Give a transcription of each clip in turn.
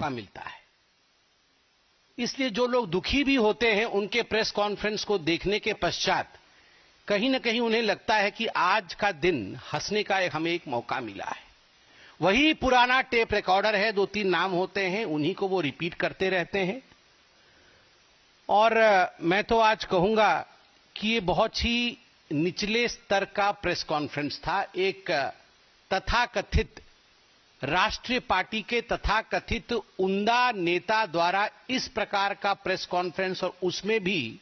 मौका मिलता है। इसलिए जो लोग दुखी भी होते हैं, उनके प्रेस कॉन्फ्रेंस को देखने के पश्चात कहीं ना कहीं उन्हें लगता है कि आज का दिन हंसने का हमें एक मौका मिला है। वही पुराना टेप रिकॉर्डर है, 2-3 नाम होते हैं, उन्हीं को वो रिपीट करते रहते हैं। और मैं तो आज कहूंगा कि ये बहुत ही निचले स्तर का प्रेस कॉन्फ्रेंस था। एक तथाकथित राष्ट्रीय पार्टी के तथाकथित उम्दा नेता द्वारा इस प्रकार का प्रेस कॉन्फ्रेंस, और उसमें भी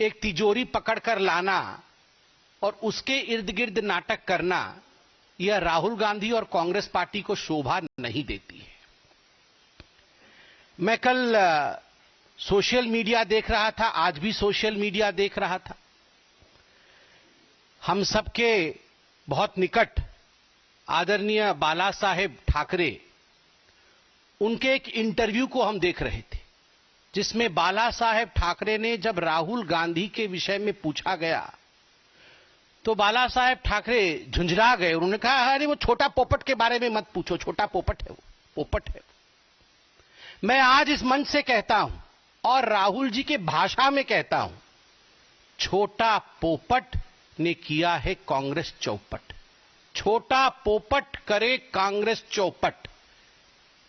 एक तिजोरी पकड़कर लाना और उसके इर्द गिर्द नाटक करना, यह राहुल गांधी और कांग्रेस पार्टी को शोभा नहीं देती है। मैं कल सोशल मीडिया देख रहा था, आज भी सोशल मीडिया देख रहा था। हम सबके बहुत निकट आदरणीय बाला साहेब ठाकरे, उनके एक इंटरव्यू को हम देख रहे थे, जिसमें बाला साहेब ठाकरे ने जब राहुल गांधी के विषय में पूछा गया तो बाला साहेब ठाकरे झुंझला गए। उन्होंने कहा, अरे वो छोटा पोपट के बारे में मत पूछो, छोटा पोपट है, वो पोपट है। मैं आज इस मंच से कहता हूं और राहुल जी के भाषा में कहता हूं, छोटा पोपट ने किया है कांग्रेस चौपट। छोटा पोपट करे कांग्रेस चौपट।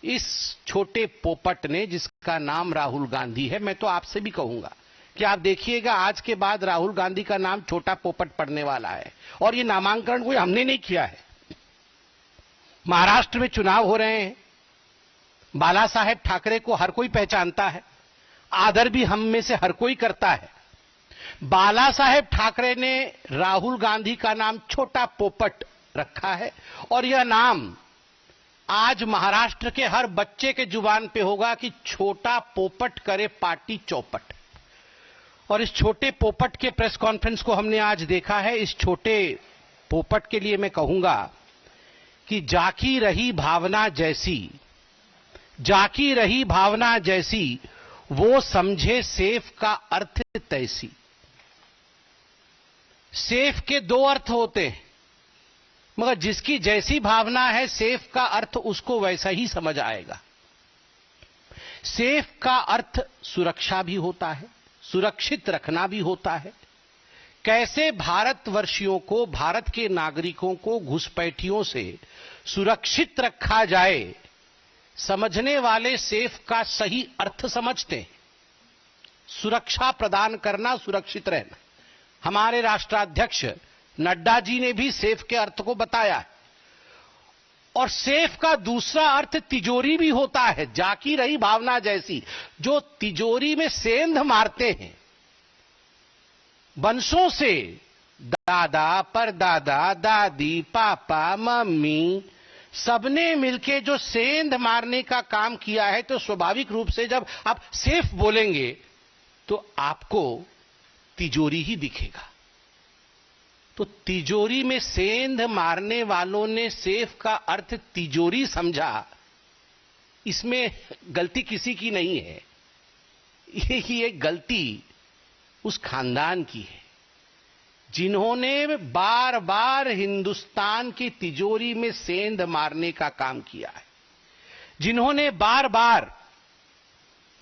इस छोटे पोपट ने, जिसका नाम राहुल गांधी है, मैं तो आपसे भी कहूंगा कि आप देखिएगा आज के बाद राहुल गांधी का नाम छोटा पोपट पड़ने वाला है। और ये नामांकन कोई हमने नहीं किया है। महाराष्ट्र में चुनाव हो रहे हैं, बाला साहेब ठाकरे को हर कोई पहचानता है, आदर भी हम में से हर कोई करता है। बाला साहेब ठाकरे ने राहुल गांधी का नाम छोटा पोपट रखा है, और यह नाम आज महाराष्ट्र के हर बच्चे के जुबान पे होगा कि छोटा पोपट करे पार्टी चौपट। और इस छोटे पोपट के प्रेस कॉन्फ्रेंस को हमने आज देखा है। इस छोटे पोपट के लिए मैं कहूंगा कि जाकी रही भावना जैसी, जाकी रही भावना जैसी, वो समझे सेफ का अर्थ तैसी। सेफ के 2 अर्थ होते हैं, मगर जिसकी जैसी भावना है, सेफ का अर्थ उसको वैसा ही समझ आएगा। सेफ का अर्थ सुरक्षा भी होता है, सुरक्षित रखना भी होता है। कैसे भारतवर्षियों को, भारत के नागरिकों को घुसपैठियों से सुरक्षित रखा जाए, समझने वाले सेफ का सही अर्थ समझते हैं। सुरक्षा प्रदान करना, सुरक्षित रहना। हमारे राष्ट्राध्यक्ष नड्डा जी ने भी सेफ के अर्थ को बताया है। और सेफ का दूसरा अर्थ तिजोरी भी होता है, जाकी रही भावना जैसी। जो तिजोरी में सेंध मारते हैं बंसों से, दादा परदादा, दादी, पापा, मम्मी, सबने मिलके जो सेंध मारने का काम किया है, तो स्वाभाविक रूप से जब आप सेफ बोलेंगे तो आपको तिजोरी ही दिखेगा। तो तिजोरी में सेंध मारने वालों ने सेफ का अर्थ तिजोरी समझा। इसमें गलती किसी की नहीं है, ये गलती उस खानदान की है जिन्होंने बार बार हिंदुस्तान की तिजोरी में सेंध मारने का काम किया है, जिन्होंने बार बार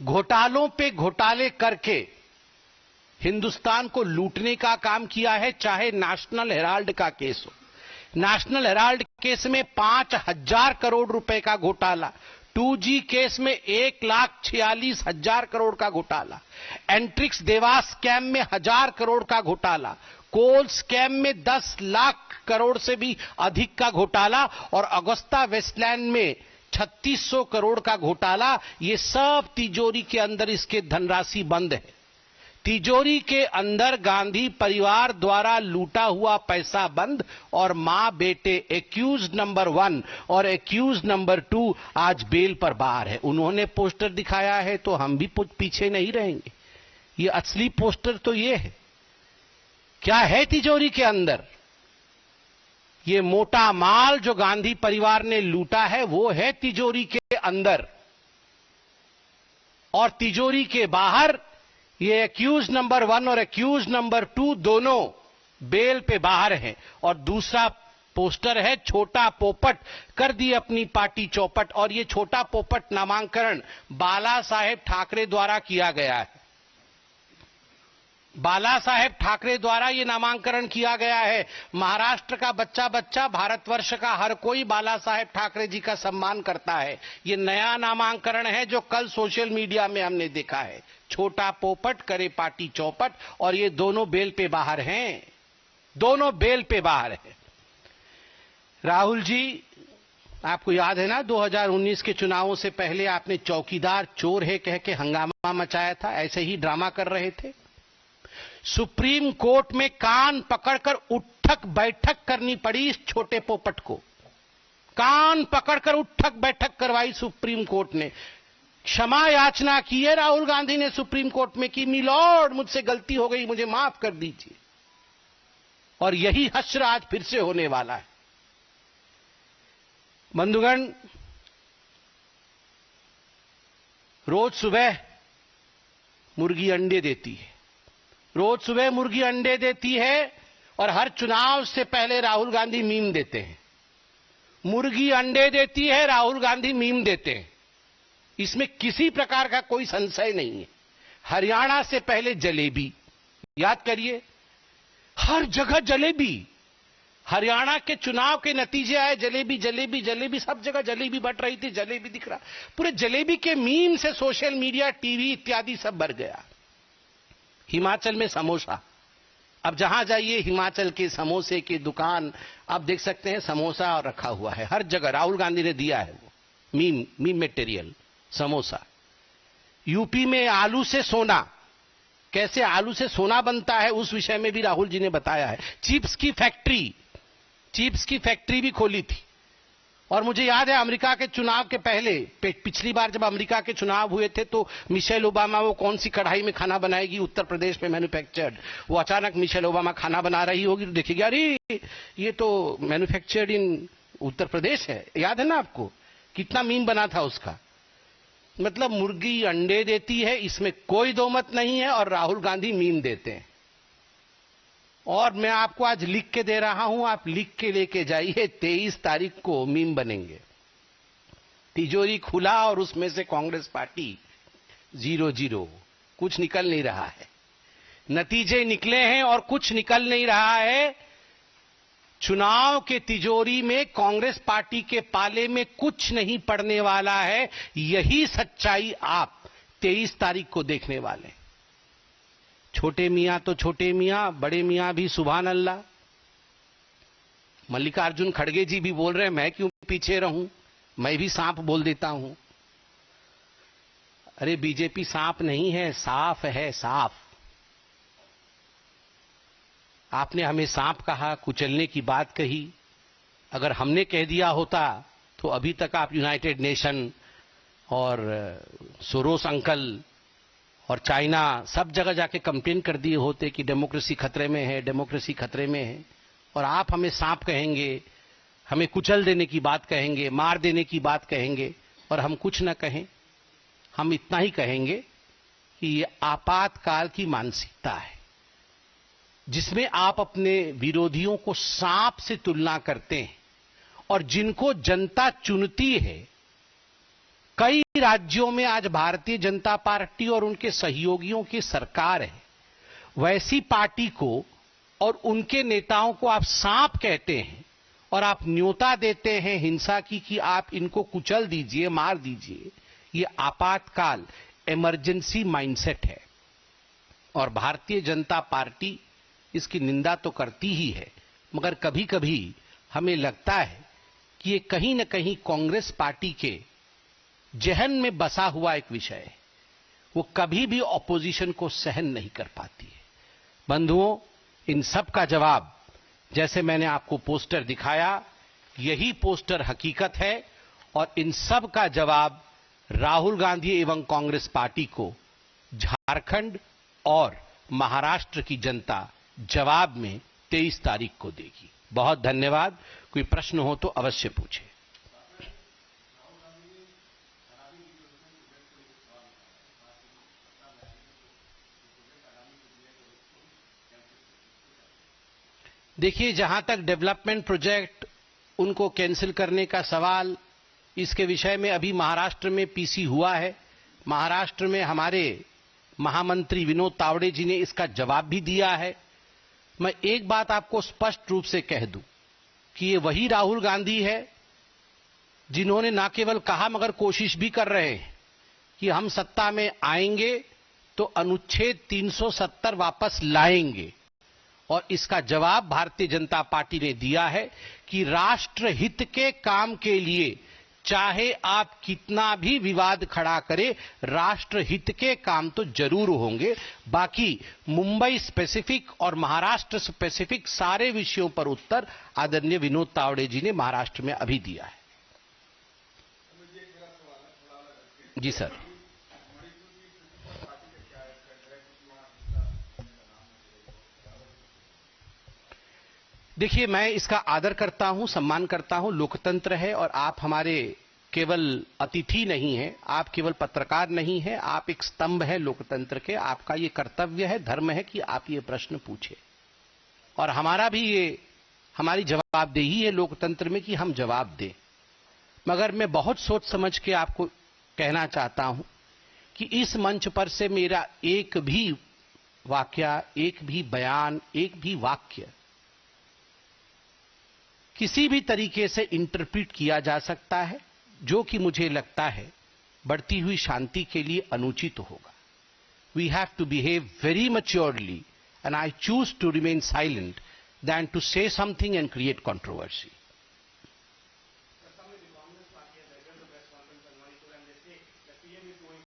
घोटालों पे घोटाले करके हिंदुस्तान को लूटने का काम किया है। चाहे नेशनल हेराल्ड का केस हो, नेशनल हेराल्ड केस में 5,000 करोड़ रुपए का घोटाला, 2G केस में 1,46,000 करोड़ का घोटाला, एंट्रिक्स देवास स्कैम में 1,000 करोड़ का घोटाला, कोल स्कैम में 10 लाख करोड़ से भी अधिक का घोटाला, और अगुस्ता वेस्टलैंड में 3,600 करोड़ का घोटाला। ये सब तिजोरी के अंदर इसके धनराशि बंद है। तिजोरी के अंदर गांधी परिवार द्वारा लूटा हुआ पैसा बंद, और मां बेटे एक्यूज नंबर 1 और एक्यूज नंबर 2 आज बेल पर बाहर है। उन्होंने पोस्टर दिखाया है तो हम भी पीछे नहीं रहेंगे। ये असली पोस्टर तो ये है। क्या है तिजोरी के अंदर? ये मोटा माल जो गांधी परिवार ने लूटा है, वो है तिजोरी के अंदर। और तिजोरी के बाहर ये एक्यूज नंबर 1 और एक्यूज नंबर 2 दोनों बेल पे बाहर हैं। और दूसरा पोस्टर है छोटा पोपट कर दी अपनी पार्टी चौपट। और ये छोटा पोपट नामांकन बाला साहेब ठाकरे द्वारा किया गया है। बाला साहेब ठाकरे द्वारा ये नामांकन किया गया है। महाराष्ट्र का बच्चा बच्चा, भारतवर्ष का हर कोई बाला साहेब ठाकरे जी का सम्मान करता है। ये नया नामांकन है जो कल सोशल मीडिया में हमने देखा है। छोटा पोपट करे पार्टी चौपट, और ये दोनों बेल पे बाहर हैं, दोनों बेल पे बाहर है। राहुल जी, आपको याद है ना 2019 के चुनावों से पहले आपने चौकीदार चोर है कह के हंगामा मचाया था, ऐसे ही ड्रामा कर रहे थे। सुप्रीम कोर्ट में कान पकड़कर उठक बैठक करनी पड़ी इस छोटे पोपट को। कान पकड़कर उठक बैठक करवाई सुप्रीम कोर्ट ने। क्षमा याचना की है राहुल गांधी ने सुप्रीम कोर्ट में कि मिलॉर्ड मुझसे गलती हो गई, मुझे माफ कर दीजिए। और यही हश्र आज फिर से होने वाला है। बंधुगण, रोज सुबह मुर्गी अंडे देती है, रोज सुबह मुर्गी अंडे देती है, और हर चुनाव से पहले राहुल गांधी मीम देते हैं। मुर्गी अंडे देती है, राहुल गांधी मीम देते हैं। इसमें किसी प्रकार का कोई संशय नहीं है। हरियाणा से पहले जलेबी, याद करिए, हर जगह जलेबी। हरियाणा के चुनाव के नतीजे आए, जलेबी जलेबी जलेबी, सब जगह जलेबी बट रही थी, जलेबी दिख रहा। पूरे जलेबी के मीम से सोशल मीडिया, टीवी इत्यादि सब भर गया। हिमाचल में समोसा, अब जहां जाइए हिमाचल के समोसे की दुकान आप देख सकते हैं, समोसा और रखा हुआ है हर जगह। राहुल गांधी ने दिया है वो मीम मटेरियल, समोसा। यूपी में आलू से सोना, कैसे आलू से सोना बनता है उस विषय में भी राहुल जी ने बताया है। चिप्स की फैक्ट्री भी खोली थी। और मुझे याद है अमेरिका के चुनाव के पहले, पिछली बार जब अमेरिका के चुनाव हुए थे तो मिशेल ओबामा वो कौन सी कढ़ाई में खाना बनाएगी, उत्तर प्रदेश में मैन्युफैक्चर्ड, वो अचानक मिशेल ओबामा खाना बना रही होगी तो देखिएगी अरे ये तो मैन्युफैक्चर्ड इन उत्तर प्रदेश है। याद है ना आपको, कितना मीम बना था उसका। मतलब मुर्गी अंडे देती है, इसमें कोई दो मत नहीं है, और राहुल गांधी मीम देते हैं। और मैं आपको आज लिख के दे रहा हूं, आप लिख के लेके जाइए, 23 तारीख को मीम बनेंगे। तिजोरी खुला और उसमें से कांग्रेस पार्टी 0-0, कुछ निकल नहीं रहा है। नतीजे निकले हैं और कुछ निकल नहीं रहा है। चुनाव के तिजोरी में कांग्रेस पार्टी के पाले में कुछ नहीं पड़ने वाला है। यही सच्चाई आप 23 तारीख को देखने वाले। छोटे मियां तो छोटे मियां, बड़े मियां भी सुभान अल्लाह। मल्लिकार्जुन खड़गे जी भी बोल रहे हैं मैं क्यों पीछे रहूं, मैं भी सांप बोल देता हूं। अरे बीजेपी सांप नहीं है, साफ है, साफ। आपने हमें सांप कहा, कुचलने की बात कही। अगर हमने कह दिया होता तो अभी तक आप यूनाइटेड नेशन और सोरोस अंकल और चाइना सब जगह जाके कंप्लेन कर दिए होते कि डेमोक्रेसी खतरे में है, डेमोक्रेसी खतरे में है। और आप हमें सांप कहेंगे, हमें कुचल देने की बात कहेंगे, मार देने की बात कहेंगे, और हम कुछ न कहें। हम इतना ही कहेंगे कि ये आपातकाल की मानसिकता है, जिसमें आप अपने विरोधियों को सांप से तुलना करते हैं, और जिनको जनता चुनती है। कई राज्यों में आज भारतीय जनता पार्टी और उनके सहयोगियों की सरकार है। वैसी पार्टी को और उनके नेताओं को आप सांप कहते हैं, और आप न्योता देते हैं हिंसा की कि आप इनको कुचल दीजिए, मार दीजिए। ये आपातकाल, इमरजेंसी माइंडसेट है। और भारतीय जनता पार्टी इसकी निंदा तो करती ही है, मगर कभी कभी हमें लगता है कि ये कहीं न कहीं कांग्रेस पार्टी के जहन में बसा हुआ एक विषय है। वो कभी भी ऑपोजिशन को सहन नहीं कर पाती है। बंधुओं, इन सब का जवाब, जैसे मैंने आपको पोस्टर दिखाया, यही पोस्टर हकीकत है। और इन सब का जवाब राहुल गांधी एवं कांग्रेस पार्टी को झारखंड और महाराष्ट्र की जनता जवाब में 23 तारीख को देगी। बहुत धन्यवाद। कोई प्रश्न हो तो अवश्य पूछें। देखिए, जहां तक डेवलपमेंट प्रोजेक्ट उनको कैंसिल करने का सवाल, इसके विषय में अभी महाराष्ट्र में पीसी हुआ है। महाराष्ट्र में हमारे महामंत्री विनोद तावड़े जी ने इसका जवाब भी दिया है। मैं एक बात आपको स्पष्ट रूप से कह दूं कि ये वही राहुल गांधी है जिन्होंने न केवल कहा मगर कोशिश भी कर रहे हैं कि हम सत्ता में आएंगे तो अनुच्छेद 370 वापस लाएंगे। और इसका जवाब भारतीय जनता पार्टी ने दिया है कि राष्ट्रहित के काम के लिए चाहे आप कितना भी विवाद खड़ा करें, राष्ट्रहित के काम तो जरूर होंगे। बाकी मुंबई स्पेसिफिक और महाराष्ट्र स्पेसिफिक सारे विषयों पर उत्तर आदरणीय विनोद तावड़े जी ने महाराष्ट्र में अभी दिया है। जी सर। देखिए, मैं इसका आदर करता हूं, सम्मान करता हूं। लोकतंत्र है और आप हमारे केवल अतिथि नहीं हैं, आप केवल पत्रकार नहीं हैं, आप एक स्तंभ है लोकतंत्र के। आपका ये कर्तव्य है, धर्म है कि आप ये प्रश्न पूछे और हमारा भी ये हमारी जवाबदेही है लोकतंत्र में कि हम जवाब दें। मगर मैं बहुत सोच समझ के आपको कहना चाहता हूं कि इस मंच पर से मेरा एक भी वाक्य, एक भी बयान, एक भी वाक्य किसी भी तरीके से इंटरप्रेट किया जा सकता है जो कि मुझे लगता है बढ़ती हुई शांति के लिए अनुचित होगा। We have to behave very maturely and I choose to remain silent than to say something and create controversy.